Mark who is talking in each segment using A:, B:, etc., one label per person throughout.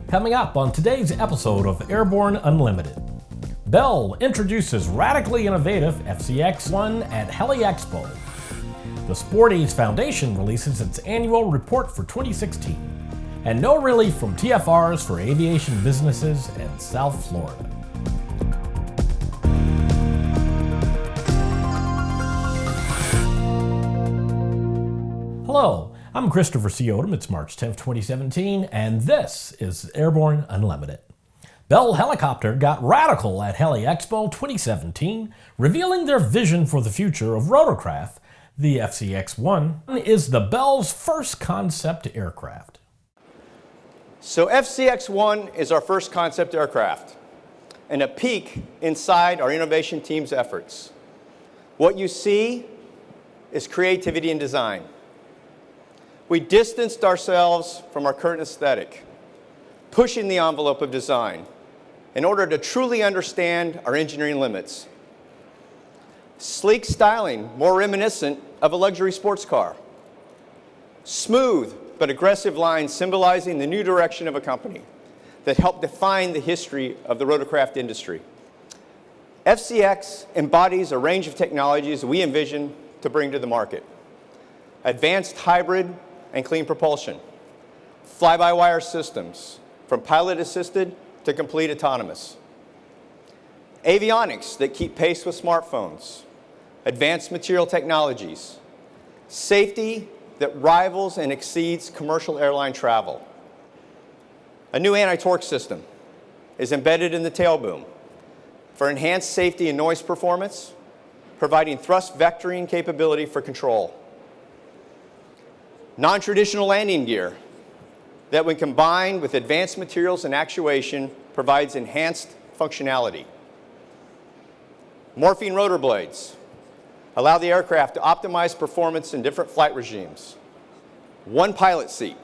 A: Coming up on today's episode of Airborne Unlimited, Bell introduces radically innovative FCX-1 at HeliExpo. The Sporty's Foundation releases its annual report for 2016, and no relief from TFRs for aviation businesses in South Florida. Hello, I'm Christopher C. Odom. It's March 10th, 2017, and this is Airborne Unlimited. Bell Helicopter got radical at HeliExpo 2017, revealing their vision for the future of rotorcraft. The FCX-1 is the Bell's first concept aircraft.
B: So FCX-1 is our first concept aircraft and a peek inside our innovation team's efforts. What you see is creativity and design. We distanced ourselves from our current aesthetic, pushing the envelope of design in order to truly understand our engineering limits. Sleek styling, more reminiscent of a luxury sports car. Smooth but aggressive lines symbolizing the new direction of a company that helped define the history of the rotorcraft industry. FCX embodies a range of technologies we envision to bring to the market. Advanced hybrid and clean propulsion, fly-by-wire systems, from pilot-assisted to complete autonomous. Avionics that keep pace with smartphones, advanced material technologies, safety that rivals and exceeds commercial airline travel. A new anti-torque system is embedded in the tail boom for enhanced safety and noise performance, providing thrust vectoring capability for control. Non-traditional landing gear that, when combined with advanced materials and actuation, provides enhanced functionality. Morphing rotor blades allow the aircraft to optimize performance in different flight regimes. One pilot seat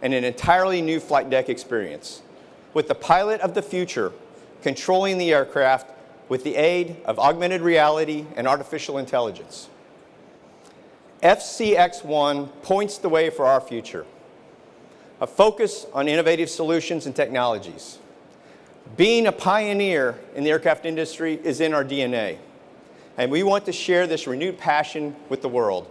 B: and an entirely new flight deck experience, with the pilot of the future controlling the aircraft with the aid of augmented reality and artificial intelligence. FCX-1 points the way for our future. A focus on innovative solutions and technologies. Being a pioneer in the aircraft industry is in our DNA, and we want to share this renewed passion with the world.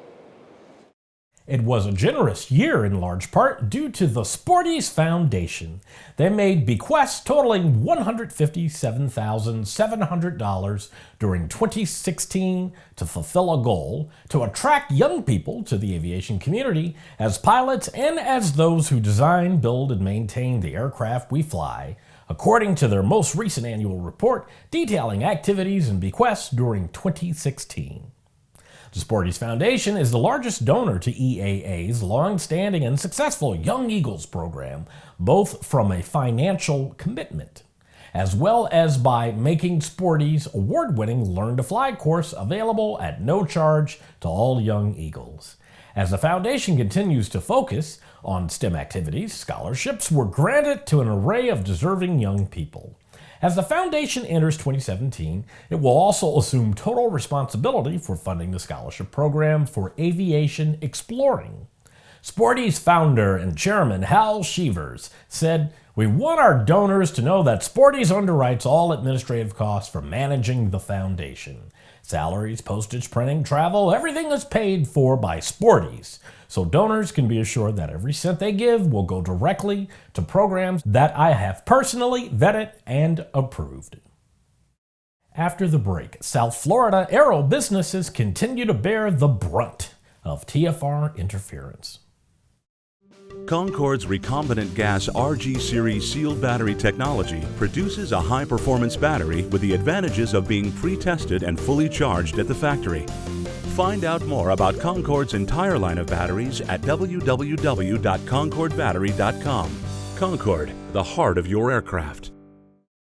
A: It was a generous year in large part due to the Sporty's Foundation. They made bequests totaling $157,700 during 2016 to fulfill a goal to attract young people to the aviation community as pilots and as those who design, build, and maintain the aircraft we fly, according to their most recent annual report detailing activities and bequests during 2016. The Sporty's Foundation is the largest donor to EAA's long-standing and successful Young Eagles program, both from a financial commitment, as well as by making Sporty's award-winning Learn to Fly course available at no charge to all Young Eagles. As the foundation continues to focus on STEM activities, scholarships were granted to an array of deserving young people. As the foundation enters 2017, it will also assume total responsibility for funding the scholarship program for aviation exploring. Sporty's founder and chairman Hal Shevers said, "We want our donors to know that Sporty's underwrites all administrative costs for managing the foundation. Salaries, postage, printing, travel, everything is paid for by Sporty's. So donors can be assured that every cent they give will go directly to programs that I have personally vetted and approved." After the break, South Florida aero businesses continue to bear the brunt of TFR interference.
C: Concorde's recombinant gas RG series sealed battery technology produces a high-performance battery with the advantages of being pre-tested and fully charged at the factory. Find out more about Concorde's entire line of batteries at www.concordebattery.com. Concorde, the heart of your aircraft.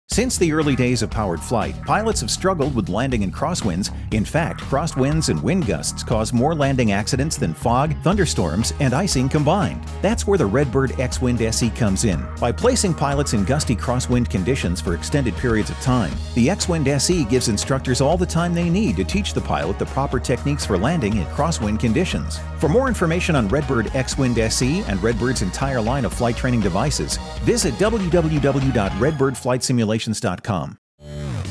D: Since the early days of powered flight, pilots have struggled with landing in crosswinds. In fact, crosswinds and wind gusts cause more landing accidents than fog, thunderstorms, and icing combined. That's where the Redbird X-Wind SE comes in. By placing pilots in gusty crosswind conditions for extended periods of time, the X-Wind SE gives instructors all the time they need to teach the pilot the proper techniques for landing in crosswind conditions. For more information on Redbird X-Wind SE and Redbird's entire line of flight training devices, visit www.redbirdflightsimulation.com.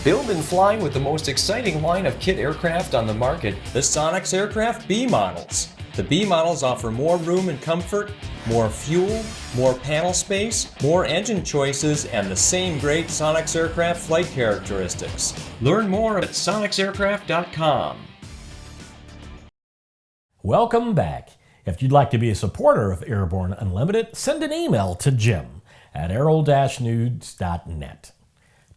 E: Build and fly with the most exciting line of kit aircraft on the market, the Sonex Aircraft B models. The B models offer more room and comfort, more fuel, more panel space, more engine choices, and the same great Sonex Aircraft flight characteristics. Learn more at sonexaircraft.com.
A: Welcome back. If you'd like to be a supporter of Airborne Unlimited, send an email to jim@aero-news.net.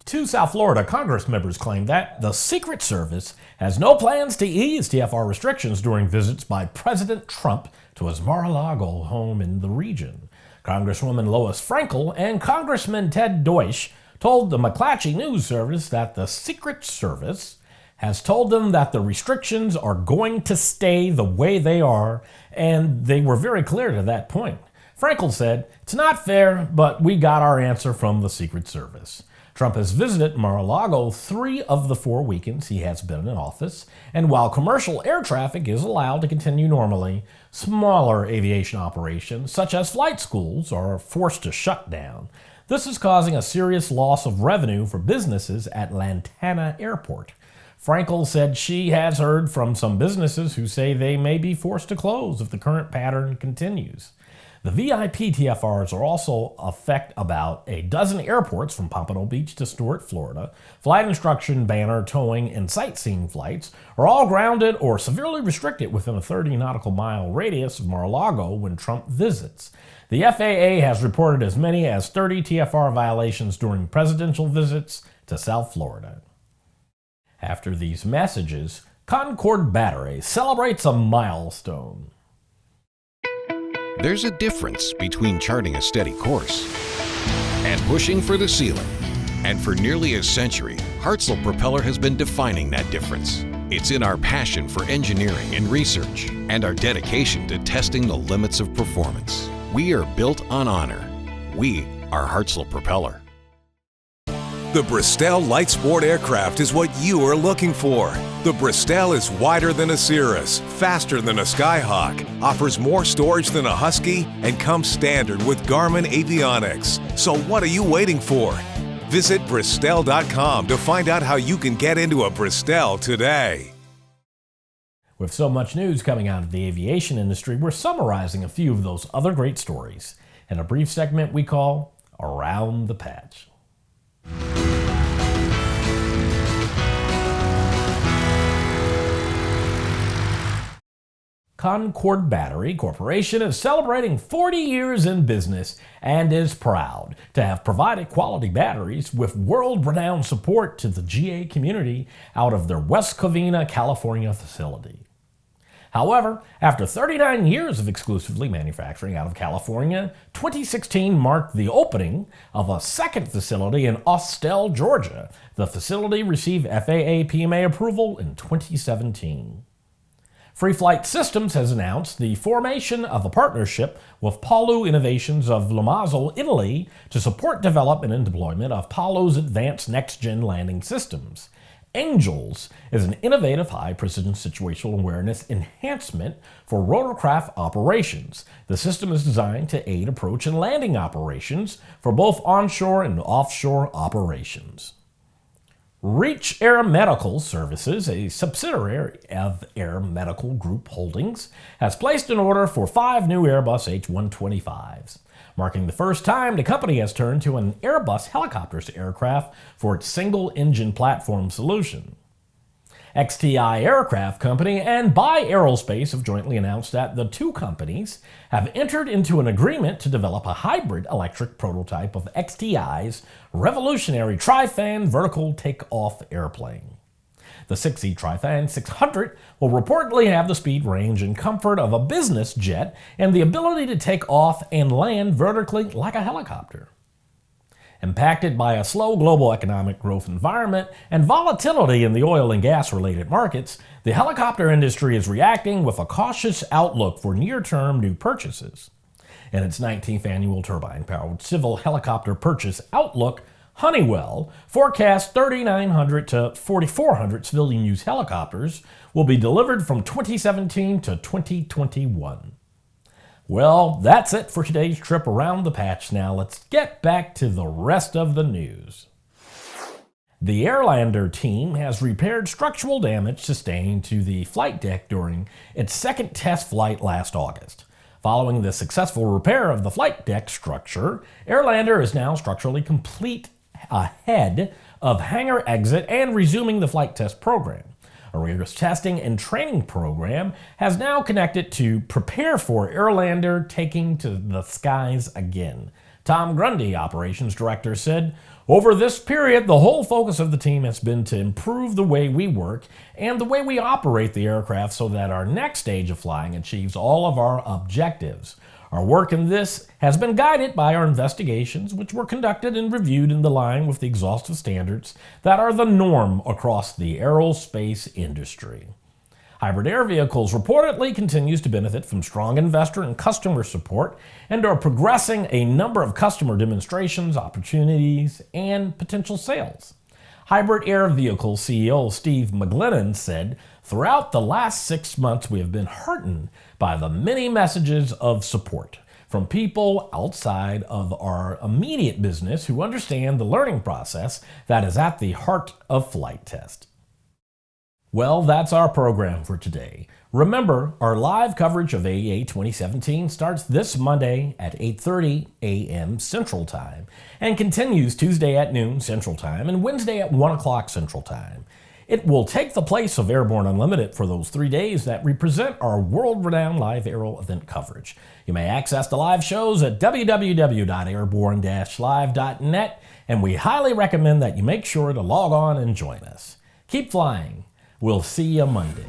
A: Two South Florida Congress members claim that the Secret Service has no plans to ease TFR restrictions during visits by President Trump to his Mar-a-Lago home in the region. Congresswoman Lois Frankel and Congressman Ted Deutsch told the McClatchy News Service that the Secret Service has told them that the restrictions are going to stay the way they are, and they were very clear to that point. Frankel said, "It's not fair, but we got our answer from the Secret Service." Trump has visited Mar-a-Lago 3 of the 4 weekends he has been in office, and while commercial air traffic is allowed to continue normally, smaller aviation operations, such as flight schools, are forced to shut down. This is causing a serious loss of revenue for businesses at Lantana Airport. Frankel said she has heard from some businesses who say they may be forced to close if the current pattern continues. The VIP TFRs are also affect about a dozen airports from Pompano Beach to Stuart, Florida. Flight instruction, banner, towing, and sightseeing flights are all grounded or severely restricted within a 30 nautical mile radius of Mar-a-Lago when Trump visits. The FAA has reported as many as 30 TFR violations during presidential visits to South Florida. After these messages, Concorde Battery celebrates a milestone.
F: There's a difference between charting a steady course and pushing for the ceiling. And for nearly a century, Hartzell Propeller has been defining that difference. It's in our passion for engineering and research and our dedication to testing the limits of performance. We are built on honor. We are Hartzell Propeller.
G: The Bristol Light Sport aircraft is what you are looking for. The Bristol is wider than a Cirrus, faster than a Skyhawk, offers more storage than a Husky, and comes standard with Garmin avionics. So what are you waiting for? Visit Bristol.com to find out how you can get into a Bristol today.
A: With so much news coming out of the aviation industry, we're summarizing a few of those other great stories in a brief segment we call Around the Patch. Concorde Battery Corporation is celebrating 40 years in business and is proud to have provided quality batteries with world-renowned support to the GA community out of their West Covina, California facility. However, after 39 years of exclusively manufacturing out of California, 2016 marked the opening of a second facility in Austell, Georgia. The facility received FAA PMA approval in 2017. FreeFlight Systems has announced the formation of a partnership with Palu Innovations of Lamazzo, Italy, to support development and deployment of Palu's advanced next-gen landing systems. Angels is an innovative high-precision situational awareness enhancement for rotorcraft operations. The system is designed to aid approach and landing operations for both onshore and offshore operations. Reach Air Medical Services, a subsidiary of Air Medical Group Holdings, has placed an order for 5 new Airbus H-125s, marking the first time the company has turned to an Airbus helicopters-to-aircraft for its single-engine platform solution. XTI Aircraft Company and Buy Aerospace have jointly announced that the two companies have entered into an agreement to develop a hybrid electric prototype of XTI's revolutionary Trifan vertical takeoff airplane. The 6-seat Trifan 600 will reportedly have the speed, range, and comfort of a business jet and the ability to take off and land vertically like a helicopter. Impacted by a slow global economic growth environment and volatility in the oil and gas related markets, the helicopter industry is reacting with a cautious outlook for near-term new purchases. In its 19th annual turbine-powered civil helicopter purchase outlook, Honeywell forecasts 3,900 to 4,400 civilian-use helicopters will be delivered from 2017 to 2021. Well, that's it for today's trip around the patch. Now let's get back to the rest of the news. The Airlander team has repaired structural damage sustained to the flight deck during its second test flight last August. Following the successful repair of the flight deck structure, Airlander is now structurally complete ahead of hangar exit and resuming the flight test program. A rigorous testing and training program has now connected to prepare for Airlander taking to the skies again. Tom Grundy, operations director, said, "Over this period, the whole focus of the team has been to improve the way we work and the way we operate the aircraft so that our next stage of flying achieves all of our objectives. Our work in this has been guided by our investigations, which were conducted and reviewed in line with the exhaustive standards that are the norm across the aerospace industry." Hybrid air vehicles reportedly continues to benefit from strong investor and customer support and are progressing a number of customer demonstrations, opportunities, and potential sales. Hybrid Air Vehicle CEO Steve McGlennon said, "Throughout the last 6 months, we have been heartened by the many messages of support from people outside of our immediate business who understand the learning process that is at the heart of flight test." Well, that's our program for today. Remember, our live coverage of AEA 2017 starts this Monday at 8:30 a.m. Central Time and continues Tuesday at noon Central Time and Wednesday at 1 o'clock Central Time. It will take the place of Airborne Unlimited for those 3 days that represent our world-renowned live aero event coverage. You may access the live shows at www.airborne-live.net, and we highly recommend that you make sure to log on and join us. Keep flying. We'll see you Monday.